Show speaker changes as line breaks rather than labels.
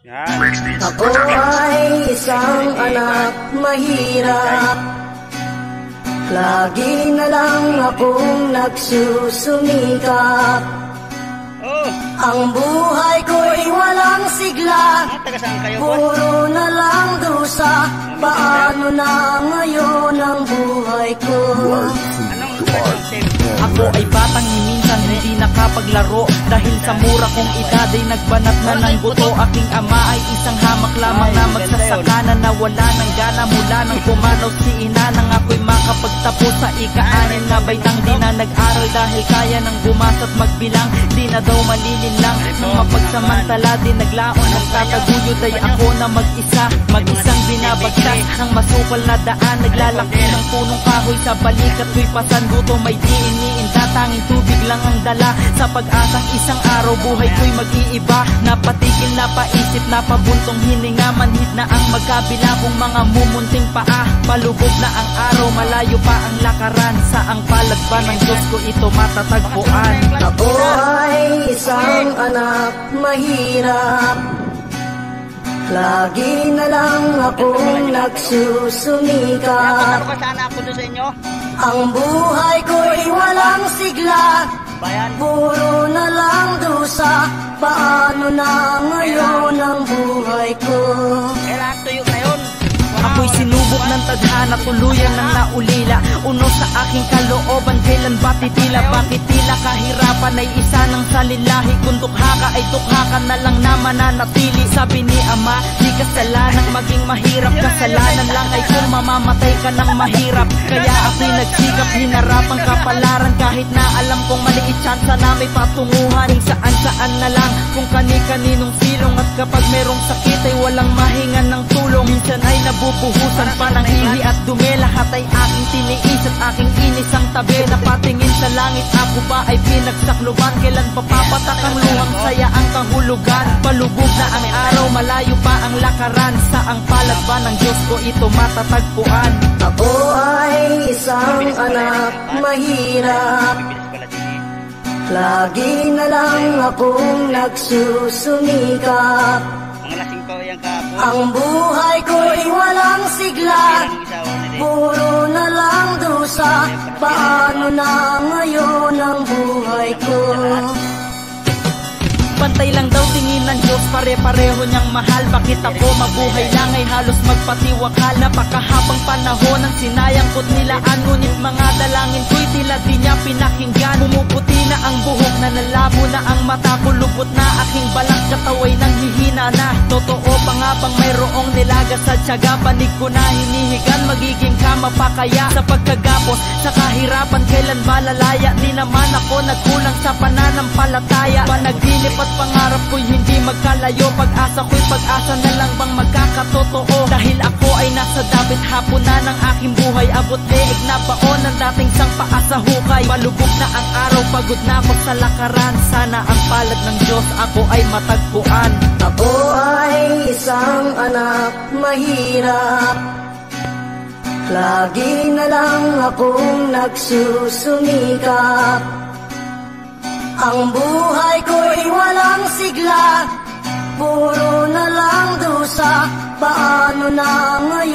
Ako ay isang anak mahirap, lagi na lang akong nagsusumikap. Ang buhay ko'y walang sigla, puro na lang dusa. Paano na ngayon ang buhay ko?
Ako ay batang minsan hindi nakapaglaro, dahil sa mura kong edad ay nagbanat na ng buto. Aking ama ay isang hamak lamang na magsasaka na nawala ng gana mula nang pumanaw si ina. Nang ako'y makapagtapos sa ika-anim na baitang, di na nag-aral dahil kaya nang gumasa't magbilang. Di na daw malilinlang nang mapagsamantala, di naglaon ang tataguyod ay ako na mag-isang binabagtas ng masukal na daan. Naglalaki ng punong kahoy sa balikat ko'y pasan gutom, may di iniinda, tanging tubig lang ang dala. Sa pag-asang isang araw buhay ko'y mag-iiba, napatigil, napaisip, napabuntong hininga. Manhid na ang magkabila kong mga mumunting paa, palubog na ang araw, malayo pa ang lakaran. Sa ang palad ba ng Diyos ko ito matatagpuan?
Ako ay isang anak mahirap, lagi na lang akong nagsusumikap. Ang buhay ko'y walang sigla, puro na lang dusa. Paano na ngayon ang buhay ko?
Ako'y sinubok ng tadhana, tuluyan ng naulila. Uno sa aking kalooban, kailan ba titila? Bakit tila kahirapan ay isa ng salilahi? Kung dukha ka ay dukha ka na lang na mananatili. Sabi ni Ama, di kasalanang maging mahirap, kasalanan lang ay kung mamamatay ka ng mahirap. Kaya ako'y nagsikap, hinarap ang kapalaran, kahit na alam kong maliit tsansa na may patunguhan. Saan na lang, kung kani-kaninong silong. At kapag merong sakit ay walang mahingan ng tulong. Minsan ay nabubuhusan pa ng ihi at dumi. Lahat ay aking tiniis at aking inis ang tabi. Napatingin sa langit, ako ba ay pinagsakluban? Kailan papapatak ang luhang saya ang kahulugan? Palubog na ang araw, malayo pa ang lakaran. Sa ang palad ba ng Diyos ko ito matatagpuan?
Ako ay isang anak mahirap, lagi na lang akong nagsusumikap. Ang buhay ko'y walang sigla, puro na lang dusa. Paano na ngayon ang buhay ko?
Pantay lang daw tingin ng Diyos, pare-pareho niyang mahal. Bakit ako mabuhay lang ay halos magpatiwakal? Napakahabang panahon ang sinayang ko't nilaan, ngunit mga dalangin ko'y tila di niya pinakinggan. Pumuputi na ang buhok, na nalabo na ang mata ko, lubot na aking balang kataway nang hihina na. Totoo pa nga bang mayroong nilaga sa tiyaga? Panig ko na hinihigan, magiging kama pa kaya? Sa pagkagapos, sa kahirapan, kailan ba lalaya? Di naman ako nagkulang sa pananampalataya. Panaginip at pangarap ko'y hindi magkalayo, pag-asa ko'y pag-asa na lang bang magkakatotoo? Dahil ako ay nasa dapit hapon na ng aking buhay, abot leeg na baon ng dating sang paa sa hukay. Palubog na ang araw, pagod na ako sa lakaran. Sana ang palad ng Diyos ako ay matagpuan.
Ako ay isang anak mahirap, lagi na lang akong nagsusumikap. Ang buhay ko'y walang sigla, puro na lang dusa. Paano na ngayon?